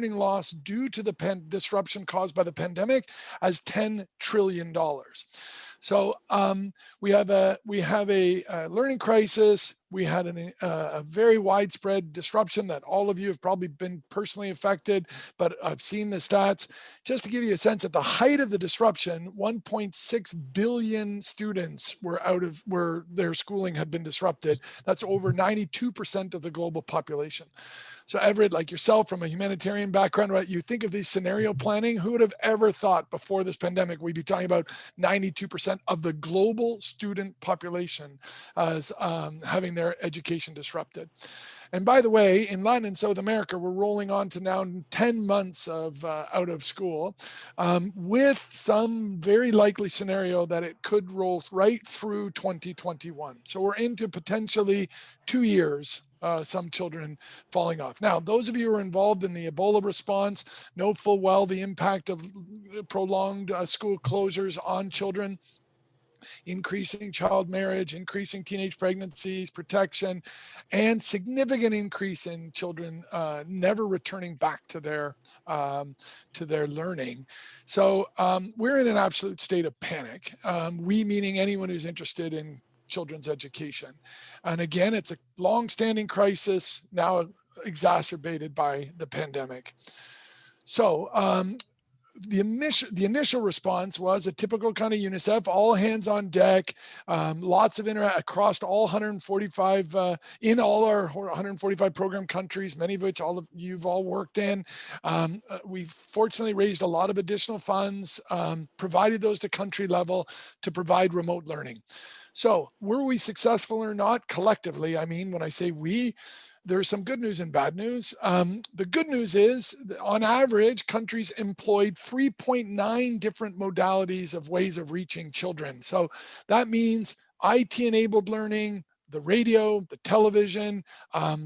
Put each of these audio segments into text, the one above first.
learning loss due to the disruption caused by the pandemic as $10 trillion. So we have a learning crisis. We had a very widespread disruption that all of you have probably been personally affected, but I've seen the stats. Just to give you a sense, at the height of the disruption, 1.6 billion students where their schooling had been disrupted. That's over 92% of the global population. So Everett, like yourself from a humanitarian background, right, you think of these scenario planning, who would have ever thought before this pandemic we'd be talking about 92% of the global student population as having their education disrupted. And by the way, in Latin and South America, we're rolling on to now 10 months of out of school with some very likely scenario that it could roll right through 2021. So we're into potentially 2 years, some children falling off. Now, those of you who are involved in the Ebola response know full well the impact of prolonged school closures on children. Increasing child marriage, increasing teenage pregnancies, protection, and significant increase in children never returning back to their learning. So we're in an absolute state of panic. We meaning anyone who's interested in children's education. And again, it's a long-standing crisis now exacerbated by the pandemic. So the initial response was a typical kind of UNICEF, all hands on deck, lots of across all 145, in all our 145 program countries, many of which all of you've all worked in. We've fortunately raised a lot of additional funds, provided those to country level to provide remote learning. So were we successful or not collectively? I mean, when I say we, there's some good news and bad news. The good news is, on average, countries employed 3.9 different modalities of ways of reaching children. So that means IT-enabled learning, the radio, the television,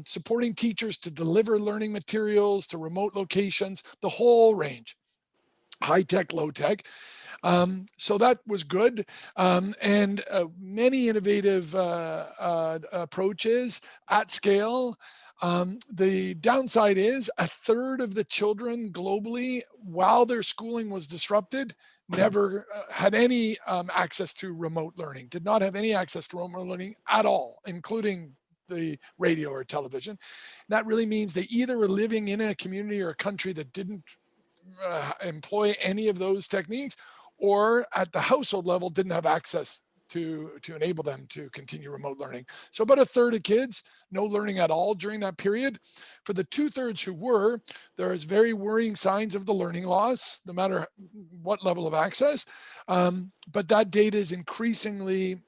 supporting teachers to deliver learning materials to remote locations, the whole range, high-tech, low-tech. So that was good. And many innovative approaches at scale. The downside is a third of the children globally, while their schooling was disrupted, never had any access to remote learning, did not have any access to remote learning at all, including the radio or television. That really means they either were living in a community or a country that didn't employ any of those techniques, or at the household level didn't have access to enable them to continue remote learning. So about a third of kids, no learning at all during that period. For the 2/3 who were, there is very worrying signs of the learning loss, no matter what level of access. But that data is increasingly,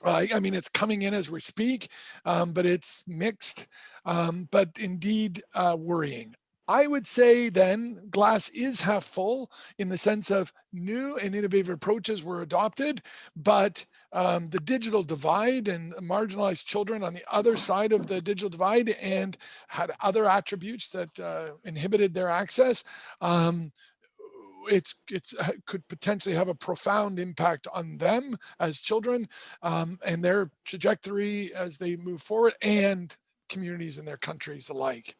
I mean, it's coming in as we speak, but it's mixed, but indeed worrying. I would say then glass is half full in the sense of new and innovative approaches were adopted, but the digital divide and marginalized children on the other side of the digital divide and had other attributes that inhibited their access. It could potentially have a profound impact on them as children and their trajectory as they move forward, and communities in their countries alike.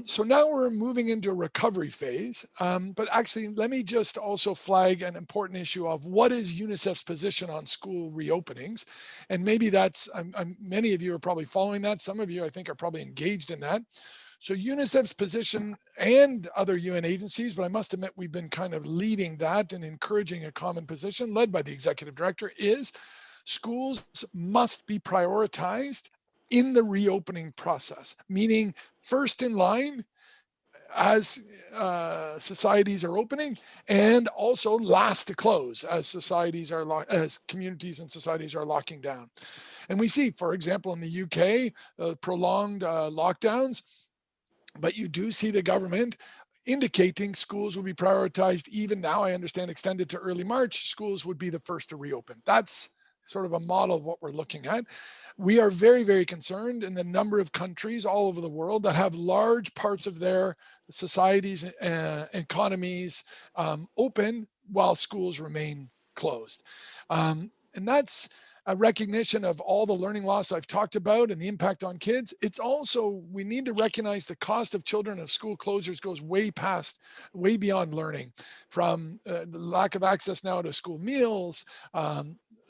So now we're moving into a recovery phase, but actually let me just also flag an important issue of what is UNICEF's position on school reopenings. And maybe that's, many of you are probably following that. Some of you I think are probably engaged in that. So UNICEF's position and other UN agencies, but I must admit we've been kind of leading that and encouraging a common position led by the executive director, is schools must be prioritized in the reopening process, meaning first in line as societies are opening, and also last to close as as communities and societies are locking down. And we see, for example, in the UK, prolonged lockdowns, but you do see the government indicating schools will be prioritized even now. I understand extended to early March, schools would be the first to reopen. That's sort of a model of what we're looking at. We are very, very concerned in the number of countries all over the world that have large parts of their societies and economies open while schools remain closed. And that's a recognition of all the learning loss I've talked about and the impact on kids. It's also, we need to recognize the cost of children of school closures goes way beyond learning, from the lack of access now to school meals,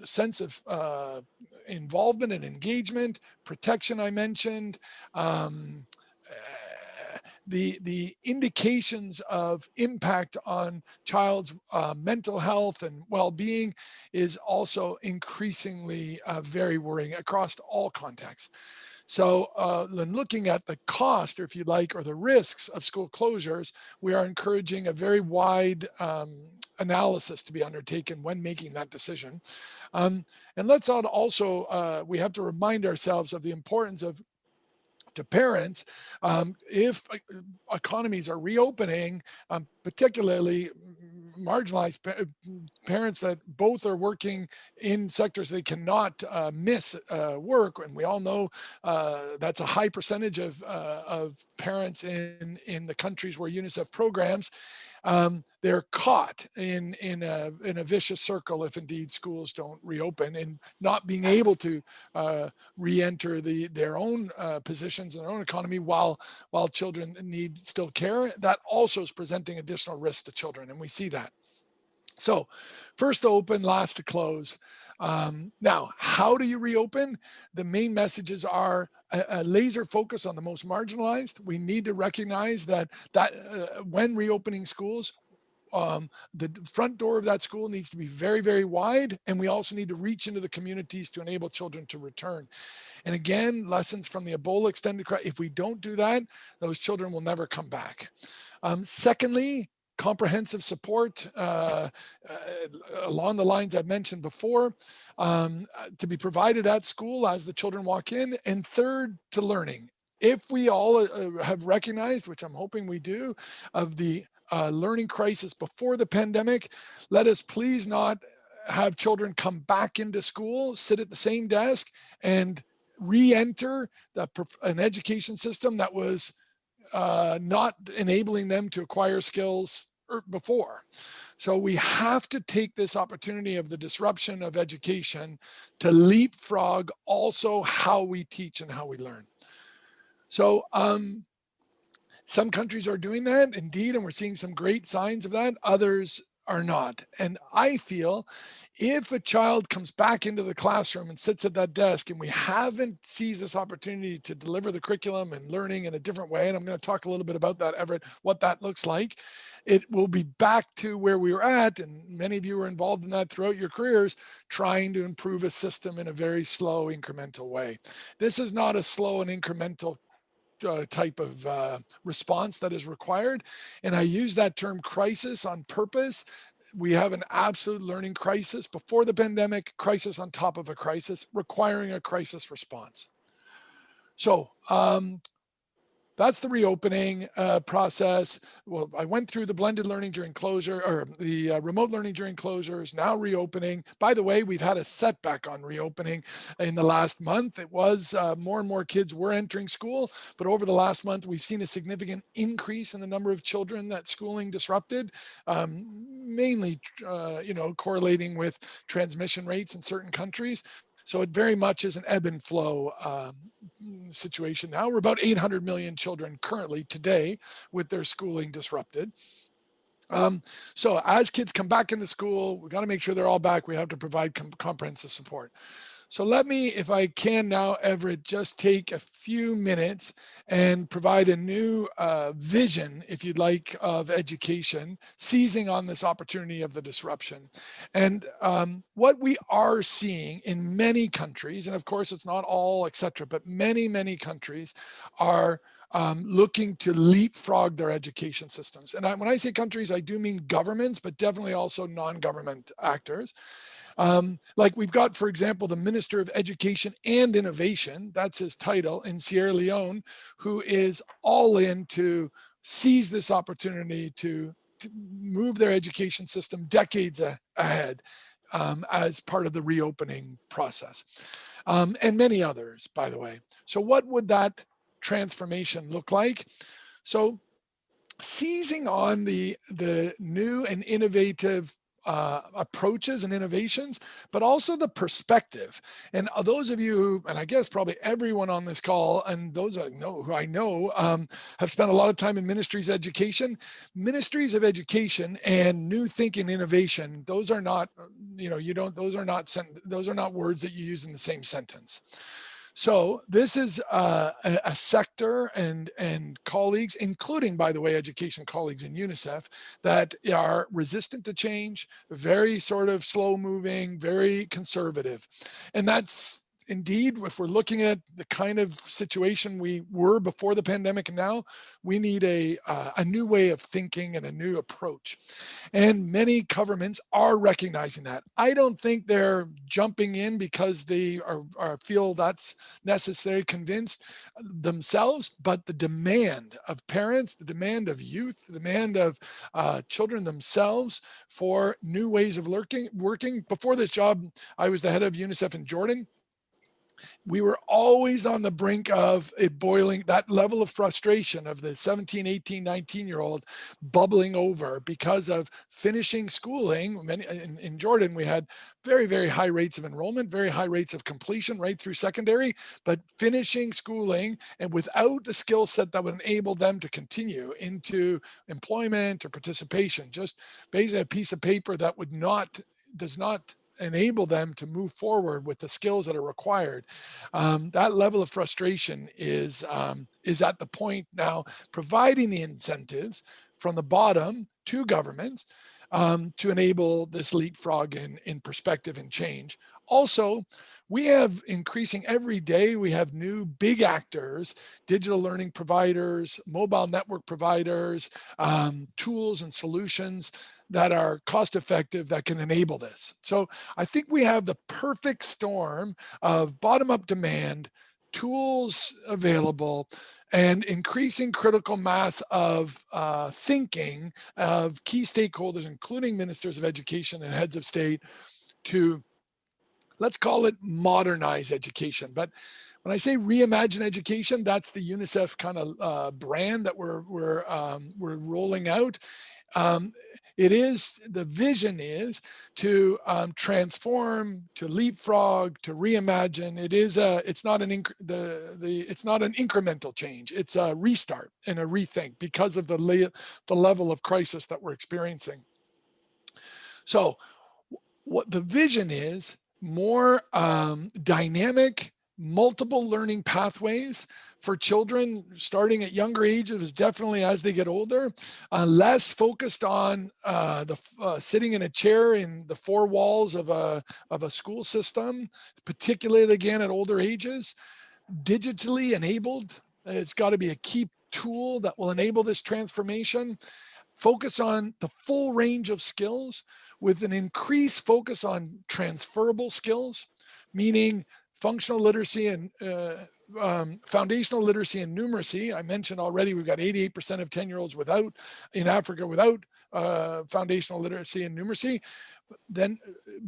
sense of involvement and engagement, protection I mentioned, the indications of impact on child's mental health and well-being is also increasingly very worrying across all contexts. So when looking at the cost, or if you like, or the risks of school closures, we are encouraging a very wide analysis to be undertaken when making that decision. And let's also, we have to remind ourselves of the importance of, to parents, if economies are reopening, particularly marginalized parents that both are working in sectors they cannot miss work, and we all know that's a high percentage of parents in the countries where UNICEF programs. They're caught in a vicious circle if indeed schools don't reopen, and not being able to re-enter their own positions in their own economy while children need still care. That also is presenting additional risks to children, and we see that. So first to open, last to close. Now, how do you reopen? The main messages are a laser focus on the most marginalized. We need to recognize that when reopening schools, the front door of that school needs to be very, very wide, and we also need to reach into the communities to enable children to return. And again, lessons from the Ebola extended crisis, if we don't do that, those children will never come back. Secondly, comprehensive support along the lines I've mentioned before, to be provided at school as the children walk in. And third, to learning. If we all have recognized, which I'm hoping we do, of the learning crisis before the pandemic, let us please not have children come back into school, sit at the same desk, and re-enter an education system that was not enabling them to acquire skills before. So we have to take this opportunity of the disruption of education to leapfrog also how we teach and how we learn. So some countries are doing that indeed, and we're seeing some great signs of that. Others are not. And I feel if a child comes back into the classroom and sits at that desk and we haven't seized this opportunity to deliver the curriculum and learning in a different way, and I'm going to talk a little bit about that, Everett, what that looks like, it will be back to where we were at. And many of you were involved in that throughout your careers, trying to improve a system in a very slow, incremental way. This is not a slow and incremental type of response that is required. And I use that term crisis on purpose. We have an absolute learning crisis before the pandemic, crisis on top of a crisis, requiring a crisis response. So that's the reopening process. Well, I went through the blended learning during closure, or the remote learning during closures, now reopening. By the way, we've had a setback on reopening in the last month. It was more and more kids were entering school, but over the last month, we've seen a significant increase in the number of children that schooling disrupted, mainly, correlating with transmission rates in certain countries. So it very much is an ebb and flow situation now. We're about 800 million children currently today with their schooling disrupted. So as kids come back into school, we got to make sure they're all back. We have to provide comprehensive support. So let me, if I can now, Everett, just take a few minutes and provide a new vision, if you'd like, of education, seizing on this opportunity of the disruption. And what we are seeing in many countries, and of course it's not all, etc., but many, many countries are looking to leapfrog their education systems. And when I say countries, I do mean governments, but definitely also non-government actors. Like we've got, for example, the Minister of Education and Innovation, that's his title, in Sierra Leone, who is all in to seize this opportunity to move their education system decades ahead as part of the reopening process. And many others, by the way. So what would that transformation look like? So seizing on the new and innovative approaches and innovations, but also the perspective. And those of you who, and I guess probably everyone on this call, and those who I know have spent a lot of time in ministries education. Ministries of education and new thinking innovation, those are not, those are not words that you use in the same sentence. So this is a sector and colleagues, including, by the way, education colleagues in UNICEF, that are resistant to change, very sort of slow moving, very conservative. And that's indeed, if we're looking at the kind of situation we were before the pandemic and now, we need a new way of thinking and a new approach. And many governments are recognizing that. I don't think they're jumping in because they feel that's necessary, convinced themselves, but the demand of parents, the demand of youth, the demand of children themselves for new ways of working. Before this job, I was the head of UNICEF in Jordan. We were always on the brink of it boiling, that level of frustration of the 17, 18, 19-year-old bubbling over because of finishing schooling. In Jordan, we had very, very high rates of enrollment, very high rates of completion right through secondary, but finishing schooling and without the skill set that would enable them to continue into employment or participation, just basically a piece of paper that does not enable them to move forward with the skills that are required. That level of frustration is at the point now, providing the incentives from the bottom to governments to enable this leapfrog in perspective and change. Also, we have increasing every day, we have new big actors, digital learning providers, mobile network providers, tools and solutions that are cost effective that can enable this. So I think we have the perfect storm of bottom up demand, tools available, and increasing critical mass of thinking of key stakeholders, including ministers of education and heads of state, to, let's call it, modernize education. But when I say reimagine education, that's the UNICEF kind of brand that we're rolling out. The vision is to transform, to leapfrog, to reimagine. It's not an incremental change. It's a restart and a rethink because of the level of crisis that we're experiencing. So what the vision is, more dynamic, multiple learning pathways for children starting at younger ages, definitely as they get older, less focused on sitting in a chair in the four walls of a school system, particularly again at older ages. Digitally enabled, it's got to be a key tool that will enable this transformation. Focus on the full range of skills with an increased focus on transferable skills, meaning functional literacy and foundational literacy and numeracy. I mentioned already we've got 88% of 10-year-olds in Africa without foundational literacy and numeracy. Then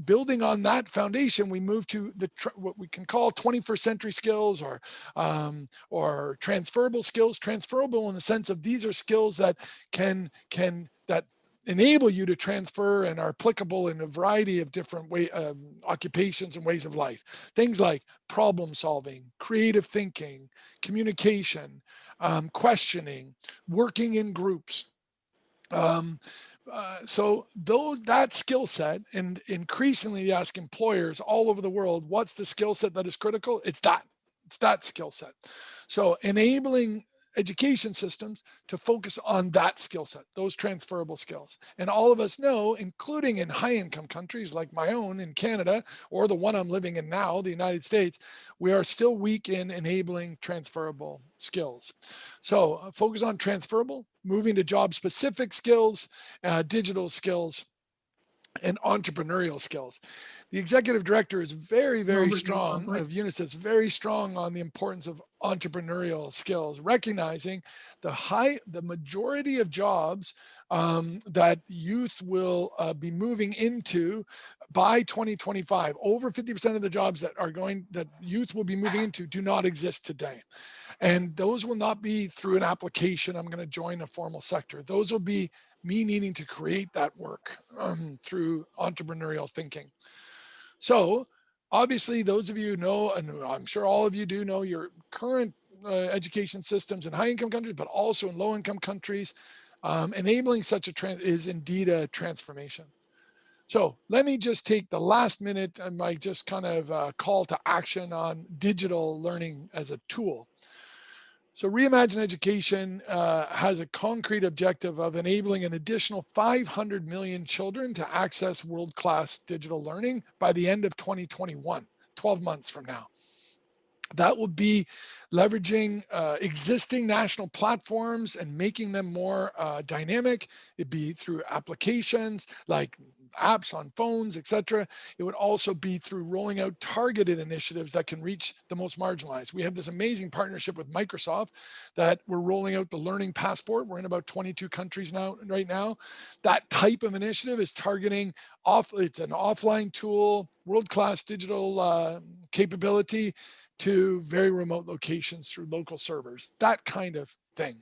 building on that foundation, we move to what we can call 21st century skills or transferable skills. Transferable in the sense of these are skills that that enable you to transfer and are applicable in a variety of different occupations and ways of life. Things like problem solving, creative thinking, communication, questioning, working in groups. So that skill set, and increasingly you ask employers all over the world, what's the skill set that is critical? It's that skill set. So enabling education systems to focus on that skill set, those transferable skills. And all of us know, including in high income countries like my own in Canada, or the one I'm living in now, the United States, we are still weak in enabling transferable skills. So focus on transferable, moving to job specific skills, digital skills, and entrepreneurial skills. The executive director is very, very strong of UNICEF, very strong on the importance of entrepreneurial skills, recognizing the majority of jobs that youth will be moving into by 2025, over 50% of the jobs that youth will be moving into do not exist today. And those will not be through an application, I'm going to join a formal sector. Those will be me needing to create that work through entrepreneurial thinking. So obviously, those of you know, and I'm sure all of you do know, your current education systems in high-income countries, but also in low-income countries, enabling such is indeed a transformation. So let me just take the last minute and my just kind of call to action on digital learning as a tool. So Reimagine Education has a concrete objective of enabling an additional 500 million children to access world-class digital learning by the end of 2021, 12 months from now. That will be leveraging existing national platforms and making them more dynamic. It'd be through applications like apps on phones, etc. It would also be through rolling out targeted initiatives that can reach the most marginalized. We have this amazing partnership with Microsoft that we're rolling out the Learning Passport. We're in about 22 countries right now. That type of initiative is targeting it's an offline tool, world-class digital capability to very remote locations through local servers, that kind of thing.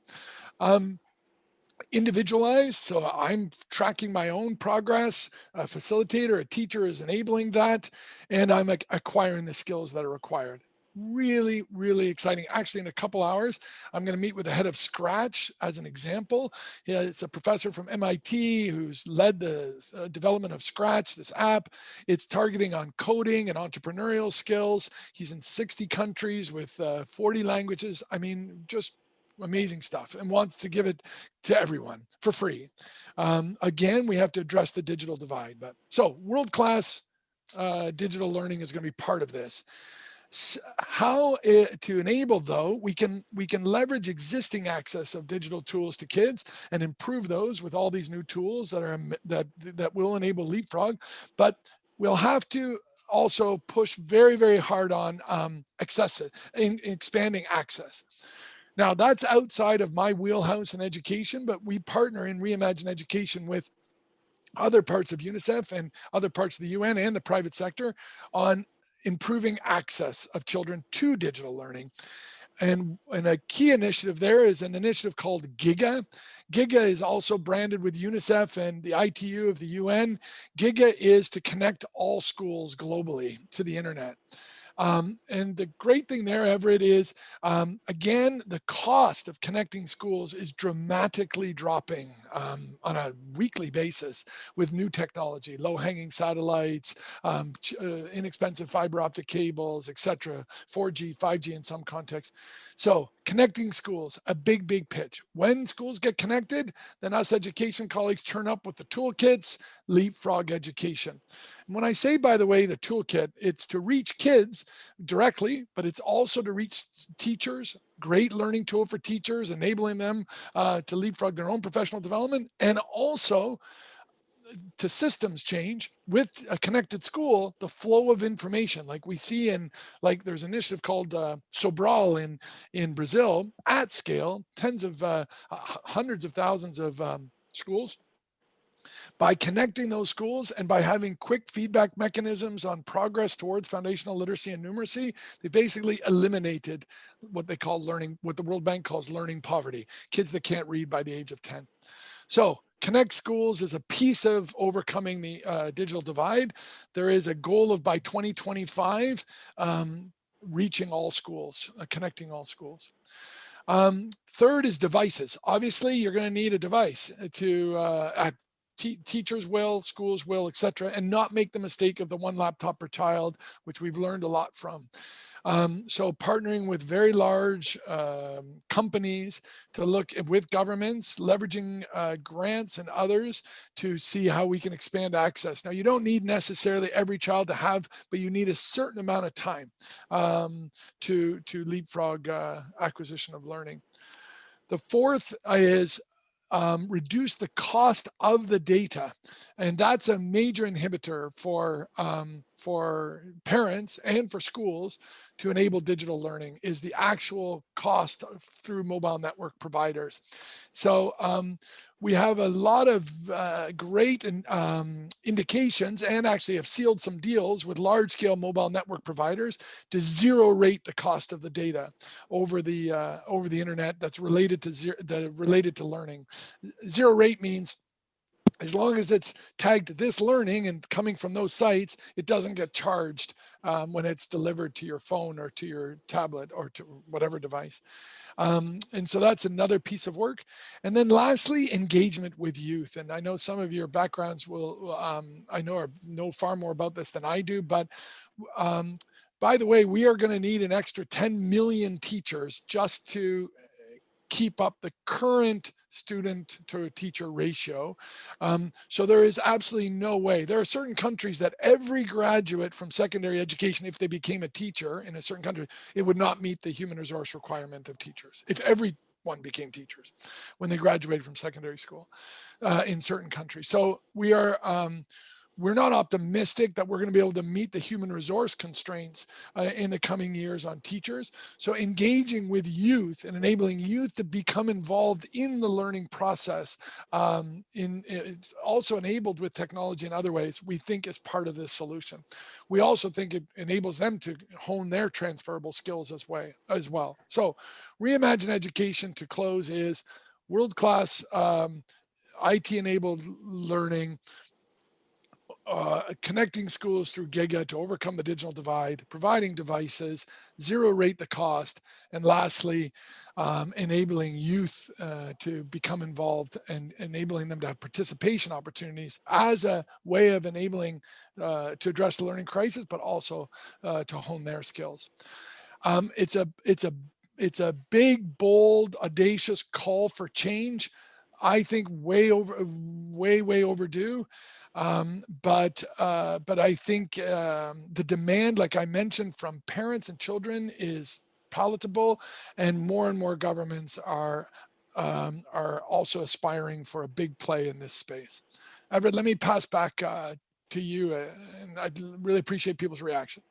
Individualized, so I'm tracking my own progress. A facilitator, a teacher is enabling that, and I'm acquiring the skills that are required. Really, really exciting. Actually, in a couple hours, I'm going to meet with the head of Scratch as an example. It's a professor from MIT who's led the development of Scratch, this app. It's targeting on coding and entrepreneurial skills. He's in 60 countries with 40 languages. I mean, just amazing stuff, and wants to give it to everyone for free. Again, we have to address the digital divide. But so world-class digital learning is going to be part of this. How to enable, though, we can leverage existing access of digital tools to kids and improve those with all these new tools that will enable leapfrog, but we'll have to also push very, very hard on expanding access. Now, that's outside of my wheelhouse in education, but we partner in Reimagine Education with other parts of UNICEF and other parts of the UN and the private sector on improving access of children to digital learning. And a key initiative there is an initiative called GIGA. GIGA is also branded with UNICEF and the ITU of the UN. GIGA is to connect all schools globally to the internet. And the great thing there, Everett, is, again, the cost of connecting schools is dramatically dropping on a weekly basis with new technology, low-hanging satellites, inexpensive fiber optic cables, etc., 4G, 5G in some contexts. So connecting schools, a big, big pitch. When schools get connected, then us education colleagues turn up with the toolkits, leapfrog education. And when I say, by the way, the toolkit, it's to reach kids directly, but it's also to reach teachers. Great learning tool for teachers, enabling them to leapfrog their own professional development, and also to systems change with a connected school, the flow of information, like we see in, like there's an initiative called Sobral in Brazil at scale, hundreds of thousands of schools. By connecting those schools and by having quick feedback mechanisms on progress towards foundational literacy and numeracy, they basically eliminated what they call learning, what the World Bank calls learning poverty, kids that can't read by the age of 10. So Connect Schools is a piece of overcoming the digital divide. There is a goal of by 2025, reaching all schools, connecting all schools. Third is devices. Obviously, you're going to need a device to teachers will, schools will, etc., and not make the mistake of the one laptop per child, which we've learned a lot from. So partnering with very large companies to look with governments, leveraging grants and others to see how we can expand access. Now, you don't need necessarily every child to have, but you need a certain amount of time to leapfrog acquisition of learning. The fourth is reduce the cost of the data. And that's a major inhibitor for for parents and for schools to enable digital learning is the actual cost through mobile network providers. So we have a lot of great indications, and actually have sealed some deals with large scale mobile network providers to zero rate the cost of the data over the internet that's related to learning. Zero rate means as long as it's tagged to this learning and coming from those sites, it doesn't get charged when it's delivered to your phone or to your tablet or to whatever device. And so that's another piece of work. And then lastly, engagement with youth. And I know some of your backgrounds will, I know far more about this than I do, but by the way, we are going to need an extra 10 million teachers just to keep up the current student to teacher ratio. So there is absolutely no way. There are certain countries that every graduate from secondary education, if they became a teacher in a certain country, it would not meet the human resource requirement of teachers. If everyone became teachers when they graduated from secondary school in certain countries. So we're not optimistic that we're going to be able to meet the human resource constraints in the coming years on teachers. So engaging with youth and enabling youth to become involved in the learning process, it's also enabled with technology in other ways, we think is part of this solution. We also think it enables them to hone their transferable skills as well. So Reimagine Education, to close, is world-class IT-enabled learning, connecting schools through Giga to overcome the digital divide, providing devices, zero rate the cost, and lastly, enabling youth to become involved and enabling them to have participation opportunities as a way of enabling to address the learning crisis, but also to hone their skills. It's a big, bold, audacious call for change. I think way overdue. But I think the demand, like I mentioned, from parents and children is palatable, and more governments are also aspiring for a big play in this space. Everett, let me pass back to you, and I'd really appreciate people's reaction.